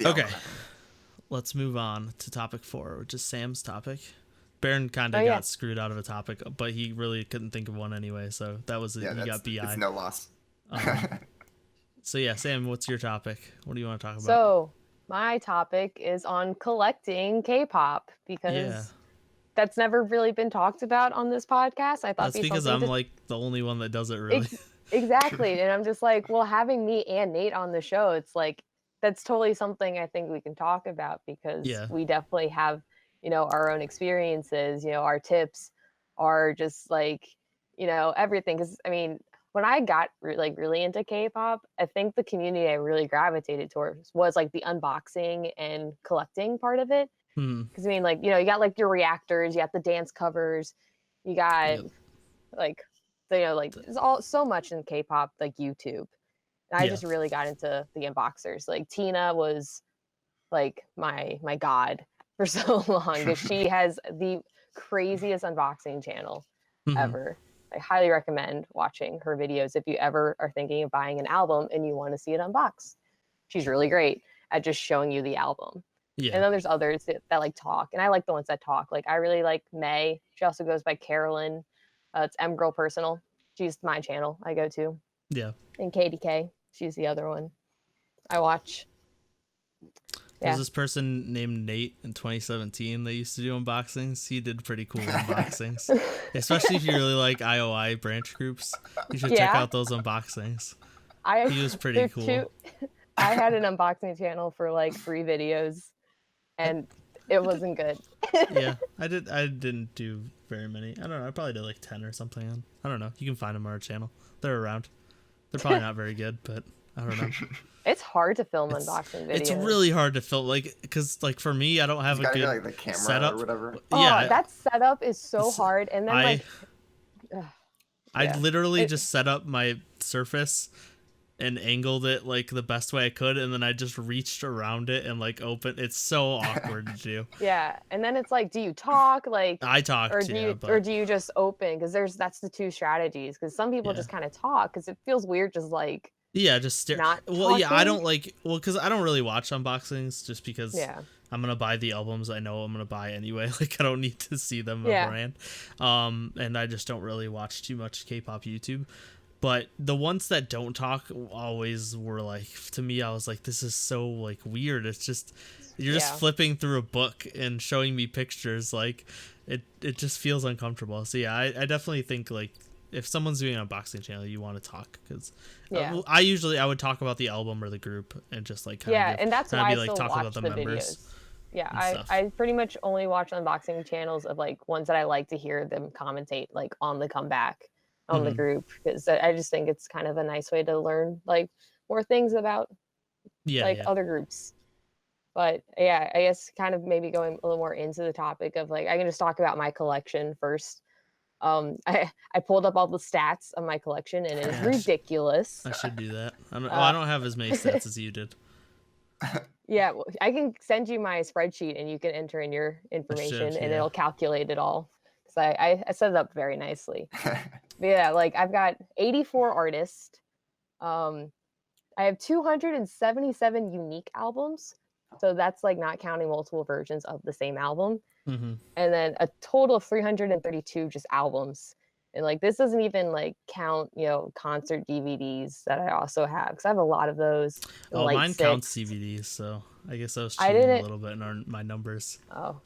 Okay, let's move on to topic 4, which is Sam's topic. Baron kind of got screwed out of a topic, but he really couldn't think of one anyway, so that was it. He got BI. It's no loss. So yeah, Sam, what's your topic? What do you want to talk about? So my topic is on collecting K-pop because that's never really been talked about on this podcast. I thought that's because I'm like the only one that does it really. Exactly. And I'm just like, well, having me and Nate on the show, it's like, that's totally something I think we can talk about because we definitely have, our own experiences, our tips are just like, everything. Because I mean, when I got really into K-pop, I think the community I really gravitated towards was like the unboxing and collecting part of it. Because I mean, like, you got like your reactors, you got the dance covers, you got like, there's so much in K-pop, like YouTube. And I just really got into the unboxers. Like Tina was like my god for so long because she has the craziest unboxing channel ever. I highly recommend watching her videos if you ever are thinking of buying an album and you want to see it unboxed. She's really great at just showing you the album. Yeah. And then there's others that like talk, and I like the ones that talk. Like I really like May. She also goes by Carolyn. It's M Girl Personal. She's my channel I go to. Yeah. And KDK. She's the other one I watch. There's this person named Nate in 2017 that used to do unboxings. He did pretty cool unboxings. Especially if you really like IOI branch groups. You should check out those unboxings. He was pretty cool. I had an unboxing channel for like 3 videos and it wasn't good. Yeah, I didn't do very many. I don't know. I probably did like 10 or something. I don't know. You can find them on our channel. They're around. They're probably not very good, but I don't know. It's hard to film unboxing videos. It's really hard to film, like, because like for me, I don't have a good like the camera setup or whatever. Yeah, that setup is so hard, and then I literally just set up my Surface and angled it like the best way I could, and then I just reached around it and like opened. It's so awkward to do. Yeah, and then it's like, do you talk like I talk, or do you just open? Because that's the 2 strategies. Because some people just kind of talk because it feels weird, just like. Yeah, just stare. Well, yeah, I don't like. Well, because I don't really watch unboxings, just because I'm gonna buy the albums I know I'm gonna buy anyway. Like I don't need to see them beforehand. And I just don't really watch too much K-pop YouTube. But the ones that don't talk always were like, to me, I was like, this is so like weird. It's just you're just flipping through a book and showing me pictures. Like it just feels uncomfortable. So yeah, I definitely think like. If someone's doing an unboxing channel, you want to talk because I would talk about the album or the group and just like and that's why I like still talk watch about the members. Videos. Yeah, I pretty much only watch unboxing channels of like ones that I like to hear them commentate like on the comeback on the group because I just think it's kind of a nice way to learn like more things about other groups. But yeah, I guess kind of maybe going a little more into the topic of like I can just talk about my collection first. I pulled up all the stats of my collection and it is ridiculous. I should do that. I don't have as many stats as you did. Yeah, well, I can send you my spreadsheet and you can enter in your information and it'll calculate it all. Because I set it up very nicely. But yeah, like I've got 84 artists. I have 277 unique albums. So that's like not counting multiple versions of the same album. And then a total of 332 just albums. And like this doesn't even like count, concert DVDs that I also have because I have a lot of those. Mine counts CVDs, so I guess I was cheating a little bit in my numbers. Oh,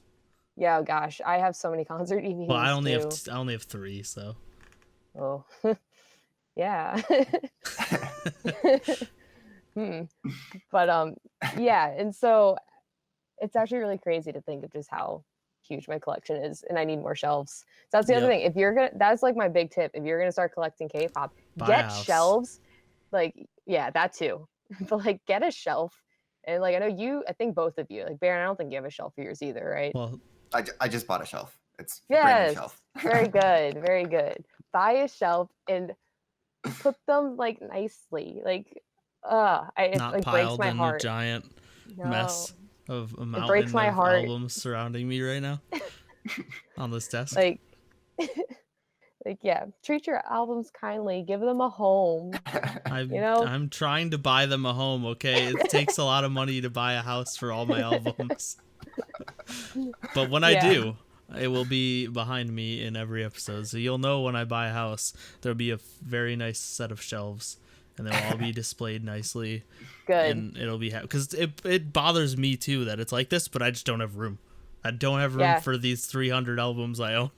yeah, gosh, I have so many concert DVDs. Well, I only have 3, so. Oh, yeah. But yeah, and so it's actually really crazy to think of just how huge my collection is, and I need more shelves. So that's the other thing. That's like my big tip. If you're gonna start collecting K-pop, get shelves. Like, yeah, that too. But like, get a shelf, and like I think both of you, like Baron, I don't think you have a shelf for yours either, right? Well, I just bought a shelf. It's a brand new shelf. Very good, very good. Buy a shelf and put them like nicely, like. It not like piled breaks my in heart. A giant mess of a mountain breaks my of heart. albums surrounding me right now on this desk. Like Like, yeah, treat your albums kindly. Give them a home. I'm trying to buy them a home, okay? It takes a lot of money to buy a house for all my albums. But when I do, it will be behind me in every episode. So you'll know when I buy a house, there'll be a very nice set of shelves, and they'll all be displayed nicely. Good. And it'll be because it bothers me too that it's like this, but I just don't have room. I don't have room for these 300 albums I own.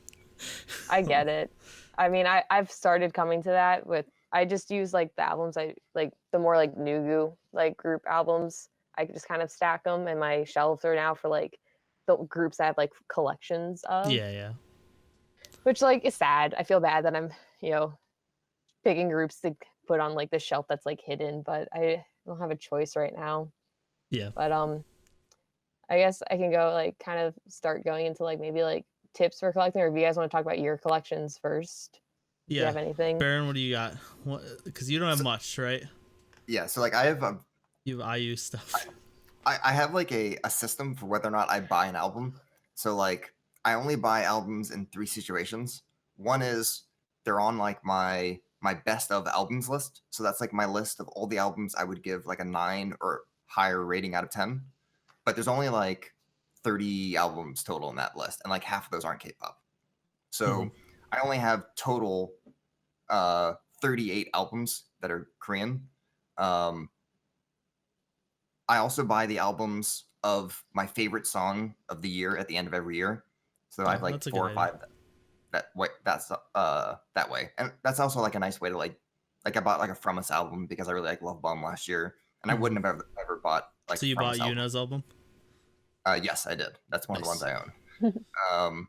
I get it. I mean, I've started coming to that with, I just use like the albums I like, the more like Nugu like group albums. I just kind of stack them, and my shelves are now for like the groups I have like collections of. Yeah. Which like is sad. I feel bad that I'm, picking groups to put on like the shelf that's like hidden, but I don't have a choice right now. Yeah. But I guess I can go like kind of start going into like maybe like tips for collecting, or if you guys want to talk about your collections first. Yeah. Do you have anything? Baron, what do you got? Because you don't have much, right? Yeah, so like I have you have IU stuff. I have like a system for whether or not I buy an album. So like I only buy albums in 3 situations. One is they're on like my best of albums list. So that's like my list of all the albums I would give like a 9 or higher rating out of 10. But there's only like 30 albums total in that list, and like half of those aren't K-pop. So I only have total 38 albums that are Korean. I also buy the albums of my favorite song of the year at the end of every year. So I have like 4 or 5 that way. That's that way, and that's also like a nice way to like I bought like a From Us album because I really like Love Bomb last year, and I wouldn't have ever bought like. So you bought Yuna's album? Yes, I did. That's one of the ones I own.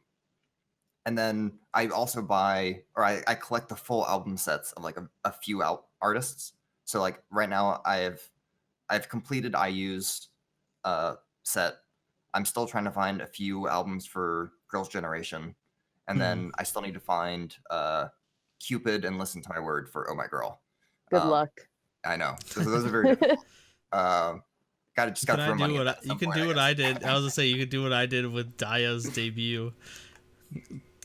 And then I also buy, or I collect the full album sets of like a few artists. So like right now I've completed IU's set. I'm still trying to find a few albums for Girls' Generation, and then I still need to find Cupid and Listen to My Word for Oh My Girl. Good luck. I know. Those are very difficult. You can do what I did. I was gonna say you could do what I did with Daya's debut.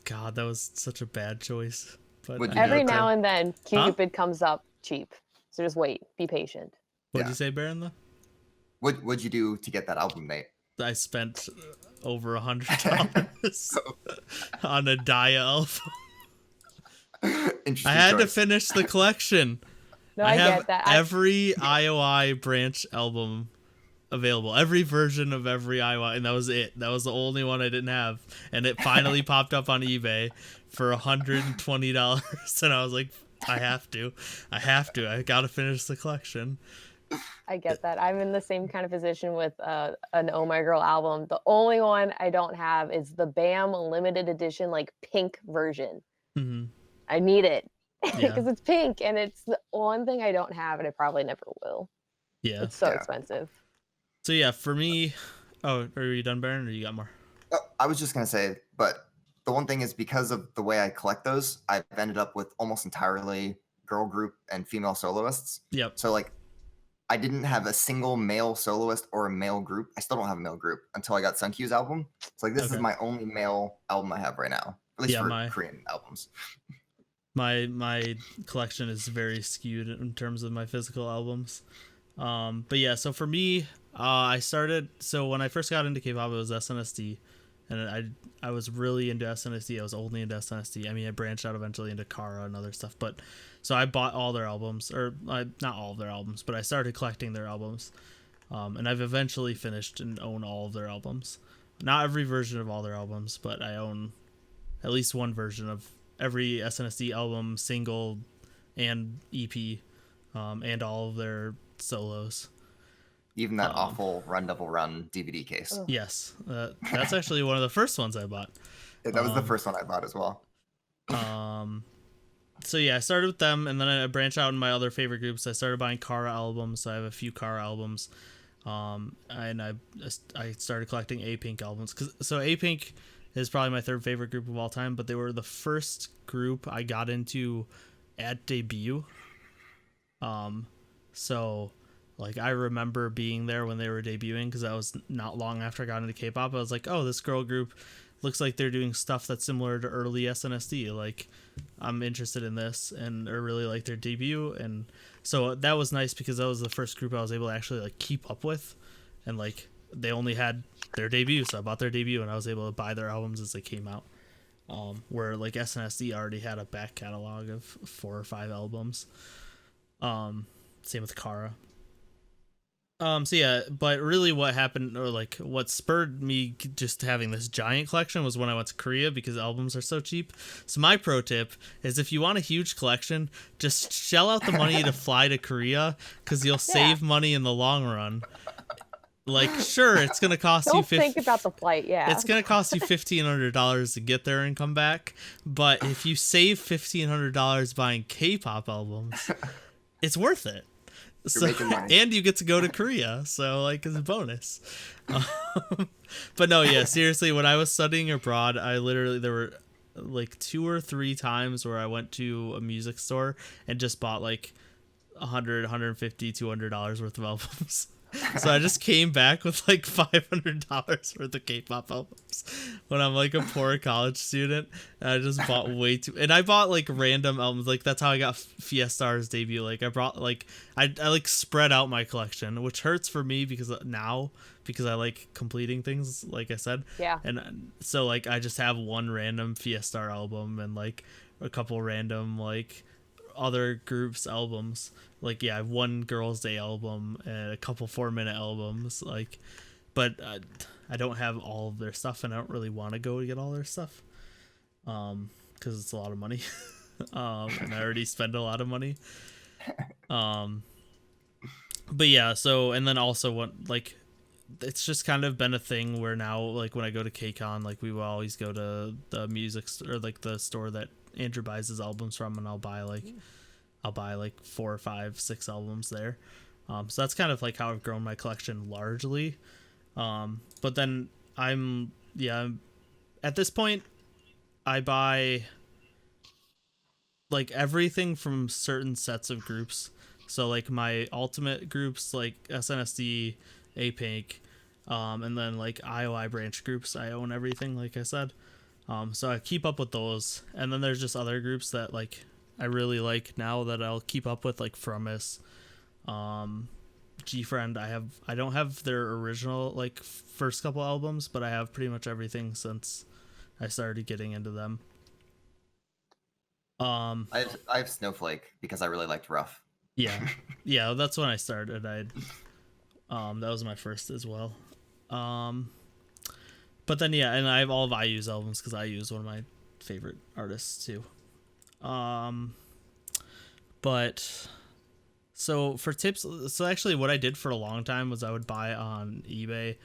God, that was such a bad choice. But every now and then, Cupid comes up cheap. So just wait, be patient. What'd you say, Baron? Though? What'd you do to get that album, Nate? I spent over $100 on a Daya album. I had to finish the collection. No, I have get that. Every IOI branch album available, every version of every IOI, and that was it. That was the only one I didn't have, and it finally popped up on eBay for $120, and I was like, I have to. I gotta finish the collection. I get that. I'm in the same kind of position with an Oh My Girl album. The only one I don't have is the BAM limited edition, like pink version. I need it because it's pink, and it's the one thing I don't have, and I probably never will. Yeah, it's so expensive. So yeah, for me, are you done, Baron, or you got more? Oh, I was just gonna say, but the one thing is because of the way I collect those, I've ended up with almost entirely girl group and female soloists. Yep. So like, I didn't have a single male soloist or a male group. I still don't have a male group until I got Sunkyu's album. So like, this is my only male album I have right now, at least for Korean albums. My collection is very skewed in terms of my physical albums. But yeah, so for me, I started, so when I first got into K-pop, it was SNSD, and I was really into SNSD. I was only into SNSD. I mean, I branched out eventually into Kara and other stuff, but so I bought all their albums, or not all of their albums, but I started collecting their albums, and I've eventually finished and own all of their albums. Not every version of all their albums, but I own at least one version of every SNSD album, single, and EP, and all of their solos. Even that awful Run Devil Run DVD case. Yes, that's actually one of the first ones I bought. Yeah, that was the first one I bought as well. So yeah, I started with them, and then I branched out in my other favorite groups. I started buying Kara albums. So I have a few Kara albums, and I started collecting A-Pink albums. So A-Pink is probably my third favorite group of all time, but they were the first group I got into at debut. So like I remember being there when they were debuting, because that was not long after I got into K-pop. I was like, oh, this girl group, looks like they're doing stuff that's similar to early SNSD. Like, I'm interested in this, and I really like their debut, and so that was nice because that was the first group I was able to actually like keep up with, and like they only had their debut, so I bought their debut, and I was able to buy their albums as they came out. Where like SNSD already had a back catalog of 4 or 5 albums. Same with Kara. So yeah, but really what happened, or like what spurred me just having this giant collection, was when I went to Korea because albums are so cheap. So my pro tip is, if you want a huge collection, just shell out the money to fly to Korea, because you'll save money in the long run. Like, sure, it's gonna cost you. Don't think about the flight. Yeah, it's gonna cost you $1,500 to get there and come back. But if you save $1,500 buying K-pop albums, it's worth it. So, and you get to go to Korea, so like it's a bonus. But no, yeah, seriously, when I was studying abroad, there were like 2 or 3 times where I went to a music store and just bought like $100, $150, $200 worth of albums. So I just came back with like $500 worth of K-pop albums when I'm like a poor college student. And I just bought way too, and I bought like random albums. Like that's how I got Fiestar's debut. Like I brought like I like spread out my collection, which hurts for me because I like completing things, like I said. Yeah. And so like I just have one random Fiestar album and like a couple random like other groups' albums. Like, yeah, I have one Girls' Day album and a couple 4-minute albums, like, but I don't have all of their stuff, and I don't really want to go to get all their stuff, because it's a lot of money, and I already spend a lot of money, but yeah, so, and then also what, like, it's just kind of been a thing where now, like, when I go to KCON, like, we will always go to the music or like the store that Andrew buys his albums from, and I'll buy like 4 or 5, 6 albums there. So that's kind of like how I've grown my collection largely. But then at this point, I buy like everything from certain sets of groups. So like my ultimate groups, like SNSD, A-Pink, and then like IOI branch groups, I own everything, like I said. So I keep up with those. And then there's just other groups that like I really like now that I'll keep up with, like Frumis, G-Friend. I don't have their original like first couple albums, but I have pretty much everything since I started getting into them. I have Snowflake because I really liked Rough. Yeah, that's when I started. That was my first as well. But then yeah, and I have all of IU's albums because IU is one of my favorite artists too. But so for tips, so actually what I did for a long time was I would buy on eBay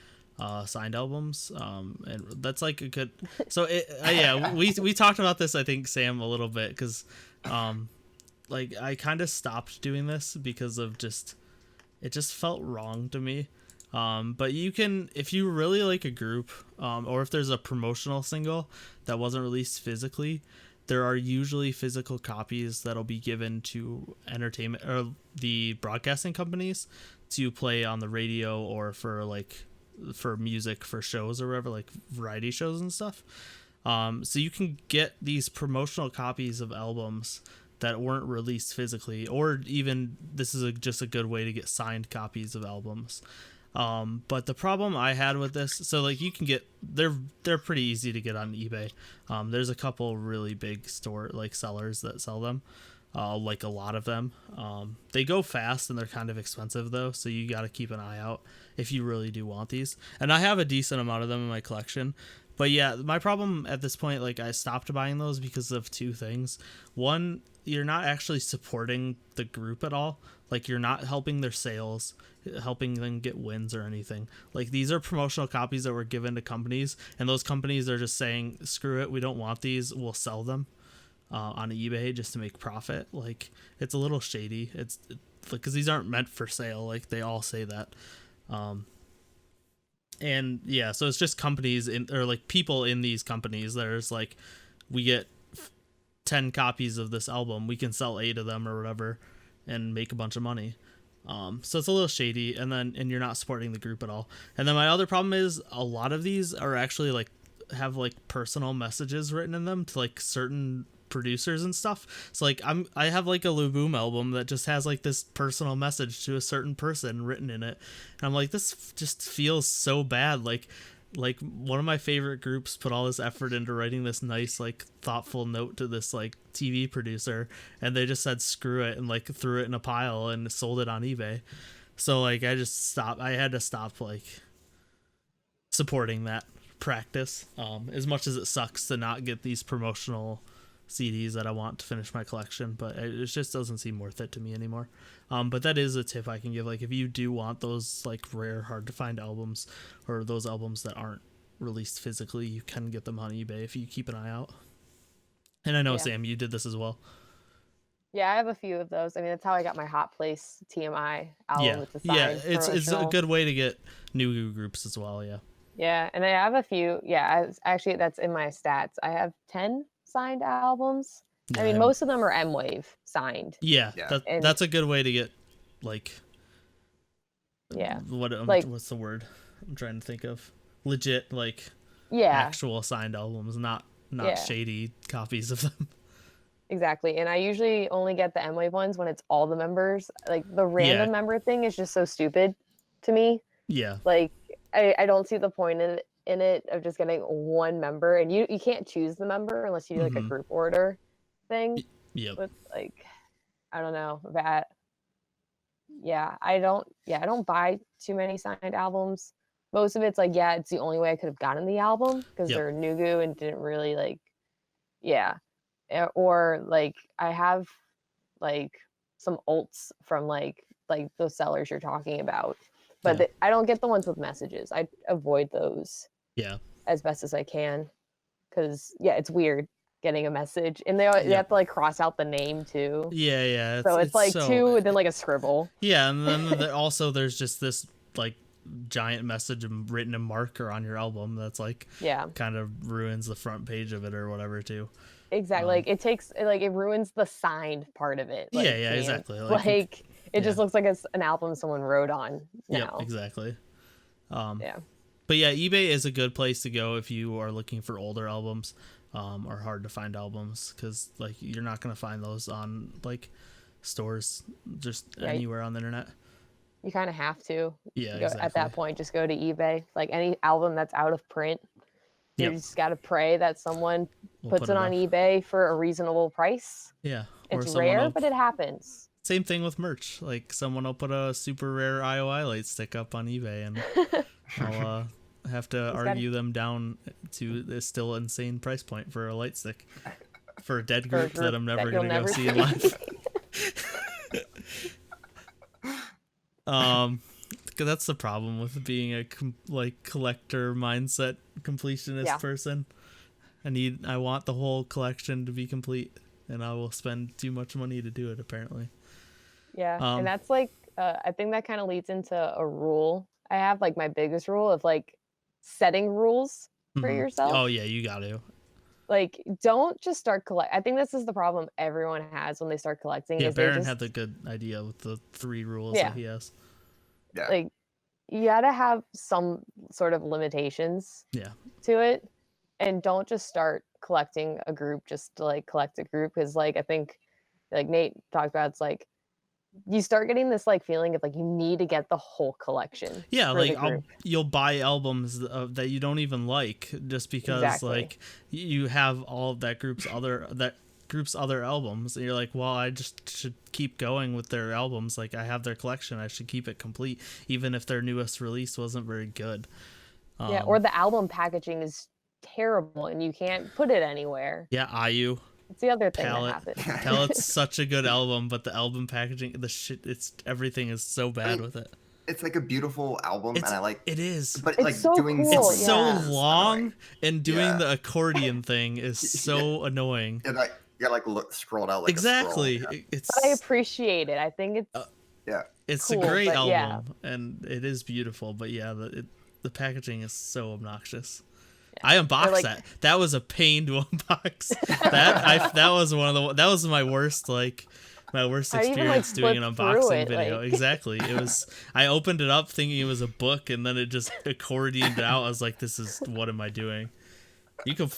signed albums, and that's like a good, so we talked about this, I think, Sam, a little bit, because like I kind of stopped doing this because of it just felt wrong to me. But you can, if you really like a group, or if there's a promotional single that wasn't released physically, there are usually physical copies that'll be given to entertainment or the broadcasting companies to play on the radio or for music for shows or whatever, like variety shows and stuff. So you can get these promotional copies of albums that weren't released physically, or even this is just a good way to get signed copies of albums. But the problem I had with this, so like you can get, they're pretty easy to get on eBay. There's a couple really big sellers that sell them, like a lot of them. They go fast and they're kind of expensive though, so you got to keep an eye out if you really do want these. And I have a decent amount of them in my collection. But yeah, my problem at this point, like I stopped buying those because of 2 things. One, you're not actually supporting the group at all. Like you're not helping their sales, helping them get wins or anything. Like these are promotional copies that were given to companies, and those companies are just saying, screw it, we don't want these, we'll sell them on eBay just to make profit. Like it's a little shady. It's because these aren't meant for sale. Like they all say that. And yeah, so it's just companies or like people in these companies that are just like, we get 10 copies of this album, we can sell 8 of them or whatever and make a bunch of money. So it's a little shady, and you're not supporting the group at all. And then my other problem is a lot of these are actually like have like personal messages written in them to like certain producers and stuff. So like I have like a Luboom album that just has like this personal message to a certain person written in it, and I'm like, this just feels so bad. Like one of my favorite groups put all this effort into writing this nice like thoughtful note to this like TV producer, and they just said screw it and like threw it in a pile and sold it on eBay. So like I had to stop like supporting that practice, as much as it sucks to not get these promotional CDs that I want to finish my collection, but it just doesn't seem worth it to me anymore. But that is a tip I can give. Like if you do want those like rare, hard to find albums, or those albums that aren't released physically, you can get them on eBay if you keep an eye out. And I know Sam, you did this as well. Yeah, I have a few of those. I mean, that's how I got my Hot Place TMI album. Yeah, it's a good way to get new groups as well. Yeah, and I have a few. Yeah, actually that's in my stats. I have 10 signed albums. I mean, most of them are M-Wave signed. Yeah. That's a good way to get like what's the word I'm trying to think of, legit like actual signed albums, not shady copies of them. Exactly. And I usually only get the M-Wave ones when it's all the members. Like the random member thing is just so stupid to me. Yeah. Like I don't see the point in it of just getting one member, and you can't choose the member unless you do like a group order thing. Yeah. With like, I don't know that. Yeah, I don't buy too many signed albums. Most of it's like, it's the only way I could have gotten the album because they're Nugu and didn't really like, or like I have like some alts from like those sellers you're talking about, but I don't get the ones with messages. I avoid those as best as I can, because it's weird getting a message, and they have to like cross out the name too. So it's like two and then like a scribble. And then also there's just this like giant message written in marker on your album that's like kind of ruins the front page of it or whatever too. Exactly. Like it ruins the signed part of it. Like, exactly. Like it just looks like it's an album someone wrote on now. Yep, exactly. But eBay is a good place to go if you are looking for older albums, or hard to find albums, because like you're not gonna find those on like stores just anywhere on the internet. You kind of have to. Exactly. At that point, just go to eBay. Like any album that's out of print, you just got to pray that someone puts it on eBay for a reasonable price. Yeah. It's rare, but it happens. Same thing with merch. Like someone will put a super rare IOI light stick up on eBay, and I'll have to argue them down to a still insane price point for a light stick for a dead group that I'm never going to go see in live. Because that's the problem with being a collector mindset completionist person. I want the whole collection to be complete, and I will spend too much money to do it, apparently. And that's like I think that kind of leads into a rule I have, like my biggest rule of like setting rules for yourself. Oh yeah, you got to. Like, don't just start collect. I think this is the problem everyone has when they start collecting. Yeah, Baron had the good idea with the 3 rules that he has. Yeah. Like, you gotta have some sort of limitations to it, and don't just start collecting a group just to like collect a group, because like I think like Nate talked about, it's like you start getting this like feeling of like you need to get the whole collection. Yeah, like you'll buy albums that you don't even like just because like you have all of that group's other albums, and you're like, well, I just should keep going with their albums. Like I have their collection, I should keep it complete, even if their newest release wasn't very good. Or the album packaging is terrible and you can't put it anywhere. IU. It's the other thing Palette. that happens. Palette's such a good album, but the album packaging, everything is so bad with it. It's like a beautiful album, and I like it is, but it's like so doing cool. It's so long, and doing the accordion thing is so annoying. And like you gotta like scrolled out like exactly. A scroll, It's. But I appreciate it. I think it's it's cool, a great album, and it is beautiful. But the packaging is so obnoxious. I unboxed that. That was a pain to unbox. That was my worst experience doing an unboxing video. Exactly. It was. I opened it up thinking it was a book, and then it just accordioned out. I was like, "What am I doing?" You can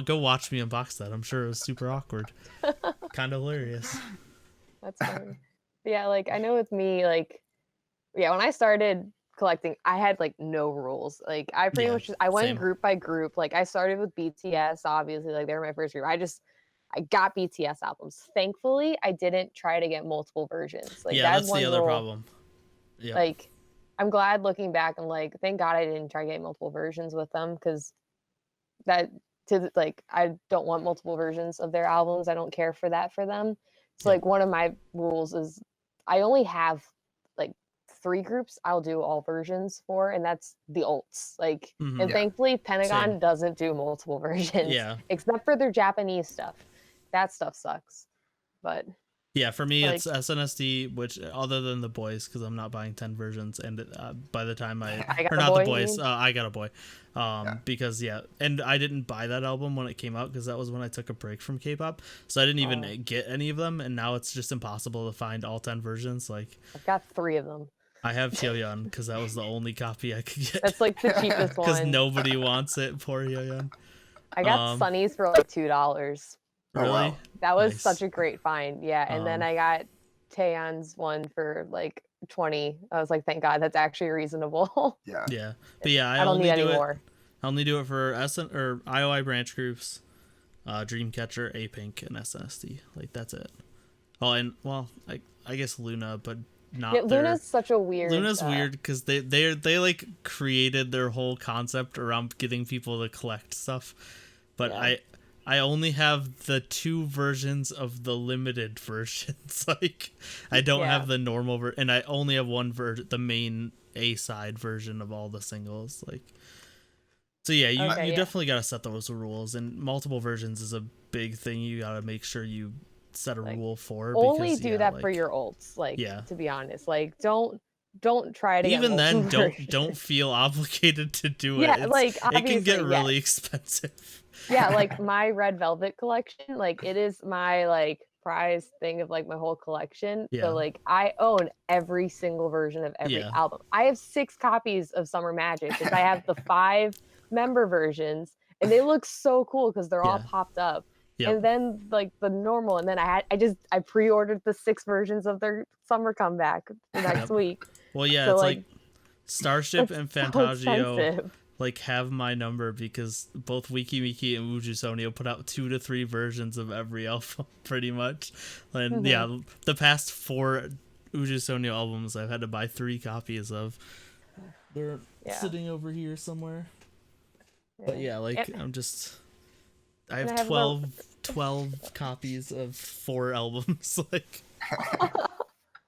go watch me unbox that. I'm sure it was super awkward. Kind of hilarious. That's funny. Yeah, like I know with me, like, yeah, when I started collecting, I had like no rules. Like I pretty much I went same. group by group. Like I started with BTS, obviously, like they were my first group. I got BTS albums. Thankfully, I didn't try to get multiple versions. Like that's one the other rule. problem. Yeah. Like I'm glad looking back, I'm like, thank God I didn't try to get multiple versions with them, because I don't want multiple versions of their albums. I don't care for that for them. So like one of my rules is I only have like 3 groups I'll do all versions for, and that's the ults. Like and thankfully Pentagon doesn't do multiple versions. Yeah. Except for their Japanese stuff. That stuff sucks. But yeah, for me it's SNSD, which other than the boys, because I'm not buying 10 versions, and by the time I got a boy, because and I didn't buy that album when it came out, because that was when I took a break from K-pop, so I didn't even get any of them, and now it's just impossible to find all 10 versions. Like I've got 3 of them. I have Hyoyeon because that was the only copy I could get. That's like the cheapest one. Because nobody wants it. Poor Hyoyeon. I got Sunny's for like $2. Really? Wow. That was such a great find. Yeah. And then I got Taeyeon's one for like 20. I was like, thank God, that's actually reasonable. Yeah. Yeah. But yeah, I don't need any more. I only do it for IOI branch groups, Dreamcatcher, A-Pink, and SNSD. Like that's it. Oh, and I guess Luna, but not. Yeah, Luna's such a weird. Luna's weird because they like created their whole concept around getting people to collect stuff, but I only have the 2 versions of the limited versions. Like I don't have the normal and I only have one version, the main A-side version of all the singles. Like, so yeah, you definitely got to set those rules, and multiple versions is a big thing. You got to make sure you set a rule for. Only do that for your ults. Like, to be honest, like don't try to even get then don't feel obligated to do it. Like it can get really expensive. Yeah, like my Red Velvet collection, like it is my like prized thing of like my whole collection. So like I own every single version of every album. I have 6 copies of Summer Magic because I have the 5 member versions, and they look so cool because they're all popped up. And then like the normal, and then I pre-ordered the 6 versions of their summer comeback next week. Well, yeah, so, it's like Starship and Fantagio like have my number because both Wiki Wiki and Uju Sonio put out 2 to 3 versions of every album pretty much. And the past 4 Uju Sonio albums I've had to buy 3 copies of. They're sitting over here somewhere. But I have 12 copies of 4 albums. Like,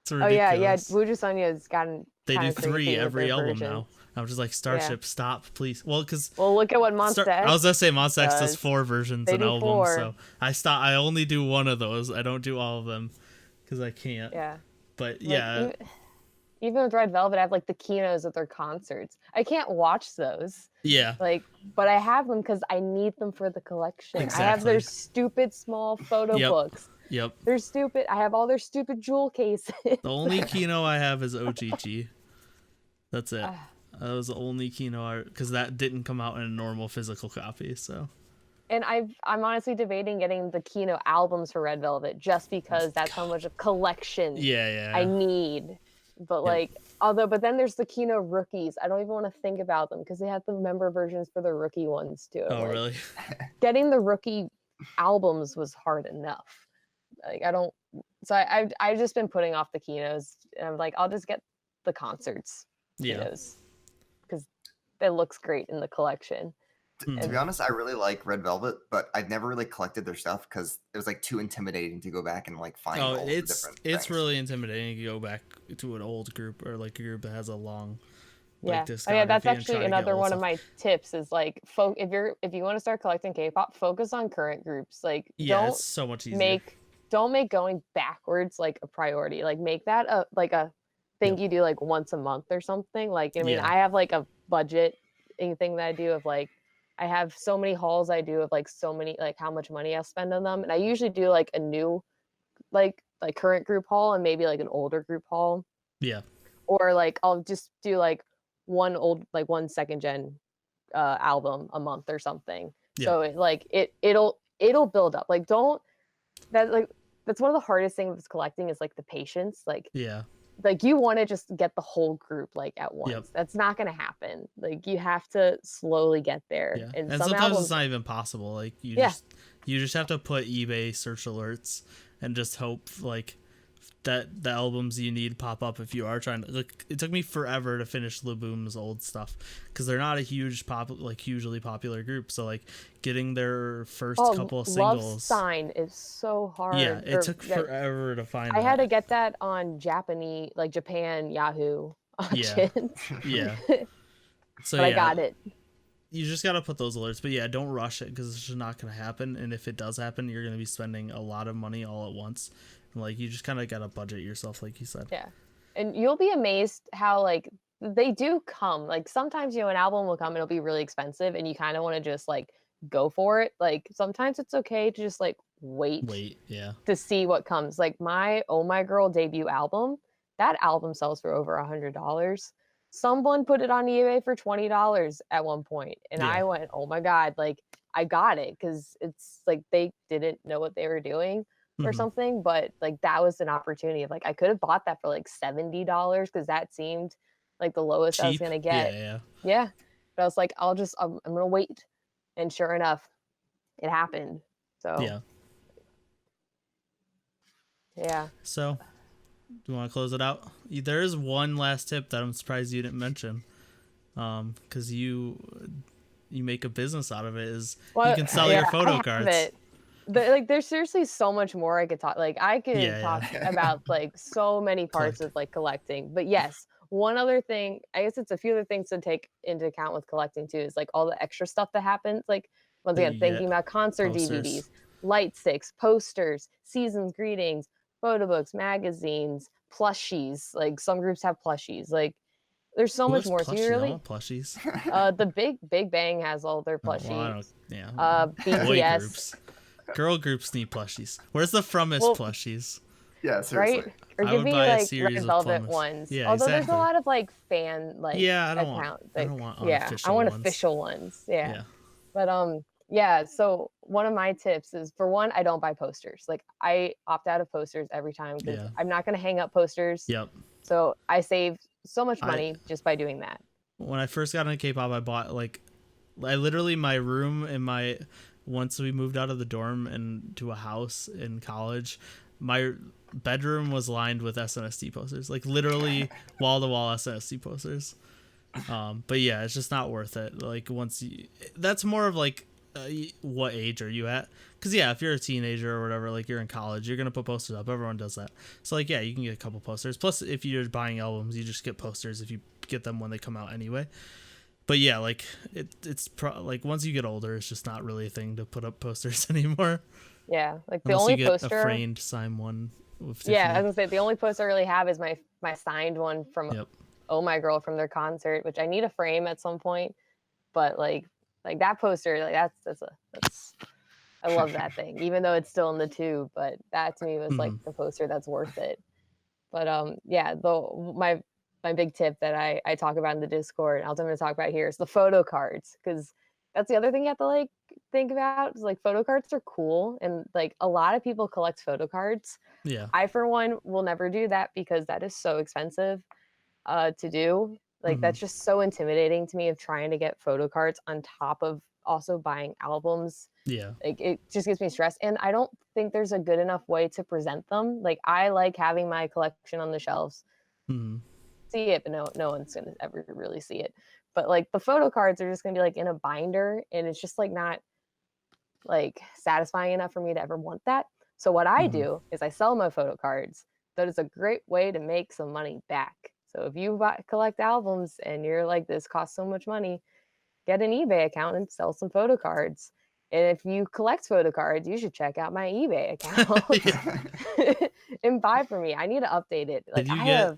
it's ridiculous. Uju Sonio's gotten. They do 3 every album now. I'm just like, Starship, stop, please. Well, look at what Monsta X. I was gonna say Monsta X does 4 versions an album, 4. So I only do one of those. I don't do all of them because I can't. Yeah. But even with Red Velvet, I have like the keynotes of their concerts. I can't watch those. Yeah. Like, but I have them because I need them for the collection. Exactly. I have their stupid small photo books. Yep. They're stupid. I have all their stupid jewel cases. The only keynote I have is OGG. That's it. That was the only keynote because that didn't come out in a normal physical copy. So. And I'm honestly debating getting the keynote albums for Red Velvet just because that's how much of collection I need. But but then there's the Kino rookies. I don't even want to think about them because they have the member versions for the rookie ones too. Oh, really? Getting the rookie albums was hard enough. Like I've just been putting off the Kinos, and I'm like, I'll just get the concerts. Kinos, because it looks great in the collection. To be honest, I really like Red Velvet, but I've never really collected their stuff because it was like too intimidating to go back and like find. Oh, it's really intimidating to go back to an old group or like a group that has a long. That's actually another one of my tips is like if you want to start collecting K-pop, focus on current groups. Like it's so much easier. Don't make going backwards like a priority. Like make that a thing you do like once a month or something. Like I have like a budget thing that I do of like. I have so many hauls I do of like so many like how much money I'll spend on them, and I usually do like a new like current group haul and maybe like an older group haul. Yeah. Or like I'll just do like one second gen album a month or something. So it'll build up. Like that's one of the hardest things with collecting is like the patience. Like you want to just get the whole group like at once. That's not going to happen. Like you have to slowly get there. And sometimes it's not even possible. Like you just have to put eBay search alerts and just hope like that the albums you need pop up if you are trying to. Like it took me forever to finish Laboom's old stuff because they're not a hugely popular group. So like getting their first couple of singles. Love Sign is so hard. Yeah, it took forever to find. I had to get that on Japan Yahoo auctions. Yeah. So but I got it. You just got to put those alerts, but don't rush it because it's just not going to happen. And if it does happen, you're going to be spending a lot of money all at once. Like you just kind of got to budget yourself, like you said. Yeah, and you'll be amazed how like they do come. Like sometimes an album will come and it'll be really expensive, and you kind of want to just like go for it. Like sometimes it's okay to just like wait, to see what comes. Like my Oh My Girl debut album, that album sells for over $100. Someone put it on eBay for $20 at one point, and I went, oh my god, like I got it because it's like they didn't know what they were doing or something, but like that was an opportunity of like I could have bought that for like $70 because that seemed like the lowest cheap. I was gonna get. Yeah. But I was like, I'm gonna wait, and sure enough, it happened. So yeah. So, do you want to close it out? There is one last tip that I'm surprised you didn't mention, because you make a business out of it. Is you can sell your photo cards. There's seriously so much more I could talk. Like I could talk about like so many parts of like collecting. But yes, one other thing, I guess it's a few other things to take into account with collecting too, is like all the extra stuff that happens. Like once again, thinking about concert DVDs, light sticks, posters, season's greetings, photo books, magazines, plushies. Like some groups have plushies. Like there's so much more. So you really plushies. The Big Bang has all their plushies. BTS. Boy groups. Girl groups need plushies. Where's the Fromist plushies? Yeah, seriously. Right? Or give me like Red Velvet ones. Yeah, although there's a lot of like fan like I don't want unofficial ones. Official ones. Yeah. But so one of my tips is, for one, I don't buy posters. Like I opt out of posters every time because I'm not going to hang up posters. So I save so much money just by doing that. When I first got into K-pop, I bought I literally my room in once we moved out of the dorm and to a house in college, my bedroom was lined with SNSD posters, like literally wall to wall SNSD posters. But yeah, it's just not worth it. Like that's more of like, what age are you at? Because if you're a teenager or whatever, like you're in college, you're gonna put posters up. Everyone does that. So like you can get a couple posters. Plus, if you're buying albums, you just get posters if you get them when they come out anyway. But like like once you get older, it's just not really a thing to put up posters anymore. Yeah, like the unless only you get poster, a framed signed one. With I was gonna say the only poster I really have is my signed one from Oh My Girl from their concert, which I need a frame at some point. But like that poster, like that's I love that thing, even though it's still in the tube. But that to me was like the poster that's worth it. But my big tip that I talk about in the Discord, and I'm going to talk about here, is the photo cards, because that's the other thing you have to like think about. Is like photo cards are cool, and like a lot of people collect photo cards. I for one will never do that because that is so expensive to do. Like that's just so intimidating to me, of trying to get photo cards on top of also buying albums. Like it just gives me stress, and I don't think there's a good enough way to present them. Like I like having my collection on the shelves. See it, but no one's gonna ever really see it. But like the photo cards are just gonna be like in a binder, and it's just like not like satisfying enough for me to ever want that. So what I do is I sell my photo cards. That is a great way to make some money back. So if you collect albums and you're like, this costs so much money, get an eBay account and sell some photo cards. And if you collect photo cards, you should check out my eBay account and buy from me. I need to update it. Like I have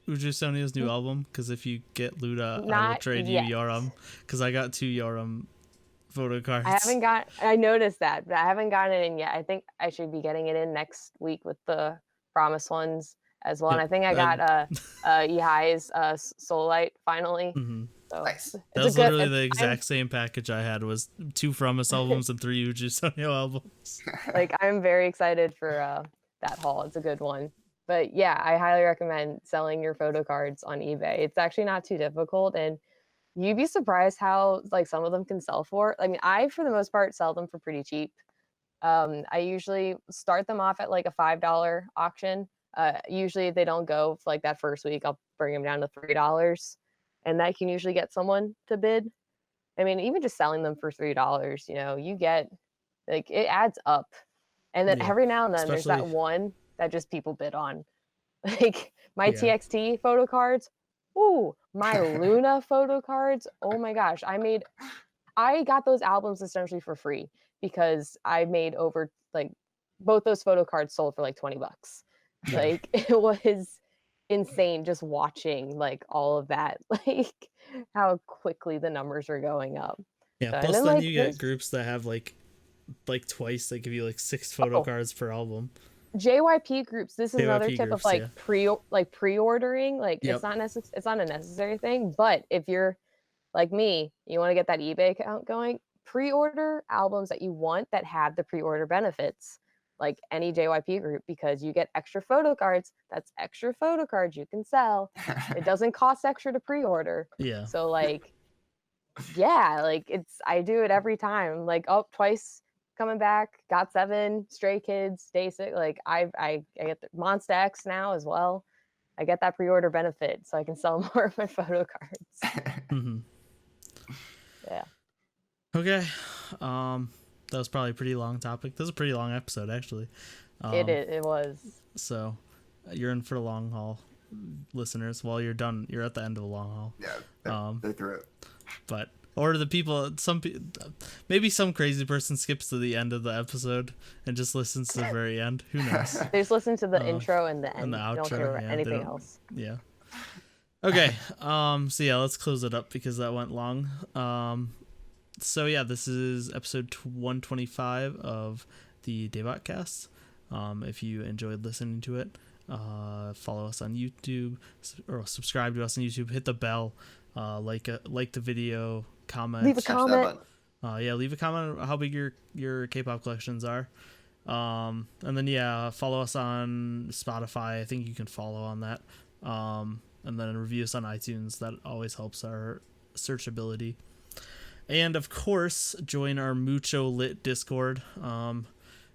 Uju Sonya's new album, because if you get Luda, I will trade you Yoram, because I got 2 Yoram photo cards. I noticed that, but I haven't gotten it in yet. I think I should be getting it in next week with the Promise ones as well. And I think I got Yihai's Soul Light finally. So nice. That was literally the exact same package I had, was 2 From Us albums and 3 Yuji Sonyo albums. Like, I'm very excited for that haul. It's a good one. But yeah, I highly recommend selling your photo cards on eBay. It's actually not too difficult, and you'd be surprised how like some of them can sell for. I mean, I for the most part sell them for pretty cheap. I usually start them off at like a $5 auction. Usually if they don't go like that first week, I'll bring them down to $3, and that can usually get someone to bid. I mean, even just selling them for $3, you know, you get like, it adds up. And then every now and then there's that one that just people bid on. Like my TXT photo cards. Ooh, my Luna photo cards. Oh my gosh. I got those albums essentially for free because I made over, like, both those photo cards sold for like $20. Like, it was insane just watching like all of that, like how quickly the numbers are going up. Yeah. So, plus then like, you get groups that have like twice, they give you like 6 photo cards per album. JYP groups, this is another tip of like pre-ordering. Like, it's not a necessary thing, but if you're like me, you want to get that eBay account going, pre-order albums that you want that have the pre-order benefits, like any JYP group, because you get extra photo cards. That's extra photo cards you can sell. It doesn't cost extra to pre-order. Yeah. So like, yeah, like I do it every time. Like, oh, twice coming back, got 7, Stray Kids, Day 6. Like I get the Monsta X now as well. I get that pre-order benefit, so I can sell more of my photo cards. Mm-hmm. Yeah. Okay. That was probably a pretty long topic. This was a pretty long episode, actually. It was. So you're in for the long haul, listeners. Well, you're done. You're at the end of the long haul. Yeah. They're through it. But, or the people, maybe some crazy person skips to the end of the episode and just listens to the very end. Who knows? They just listen to the intro and the end. And the outro. Don't care about anything else. Yeah. Okay. So yeah, let's close it up because that went long. So yeah, this is episode 125 of the DaebakCast. If you enjoyed listening to it, follow us on YouTube or subscribe to us on YouTube. Hit the bell, like the video, comment. Leave a comment. Leave a comment on how big your K-pop collections are. And then follow us on Spotify. I think you can follow on that. And then review us on iTunes. That always helps our searchability. And of course, join our Mucho Lit Discord.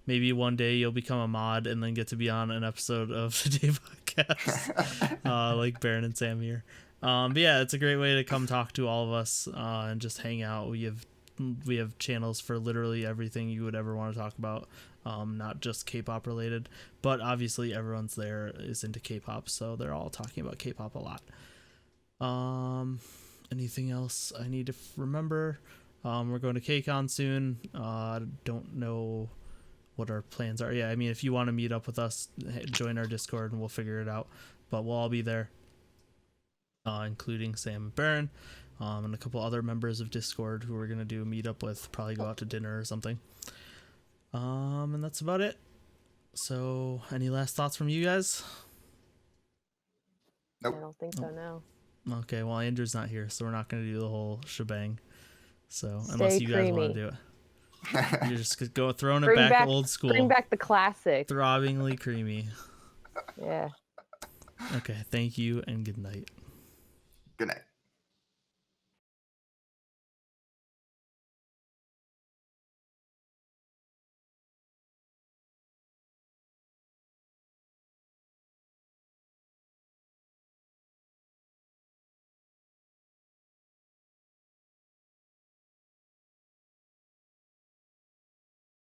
Maybe one day you'll become a mod and then get to be on an episode of the DaebakCast, like Baron and Sam here. But yeah, it's a great way to come talk to all of us and just hang out. We have channels for literally everything you would ever want to talk about, not just K-pop related. But obviously, everyone's there is into K-pop, so they're all talking about K-pop a lot. Anything else I need to remember? We're going to KCON soon. Don't know what our plans are. Yeah, I mean, if you want to meet up with us, join our Discord and we'll figure it out. But we'll all be there, including Sam and Baron, and a couple other members of Discord who we're going to do a meetup with, probably go out to dinner or something. And that's about it. So, any last thoughts from you guys? Nope. I don't think so, no. Okay, well, Andrew's not here, so we're not going to do the whole shebang. So, unless you guys want to do it. You're just throwing it back old school. Bring back the classic. Throbbingly creamy. Yeah. Okay, thank you and good night. Good night.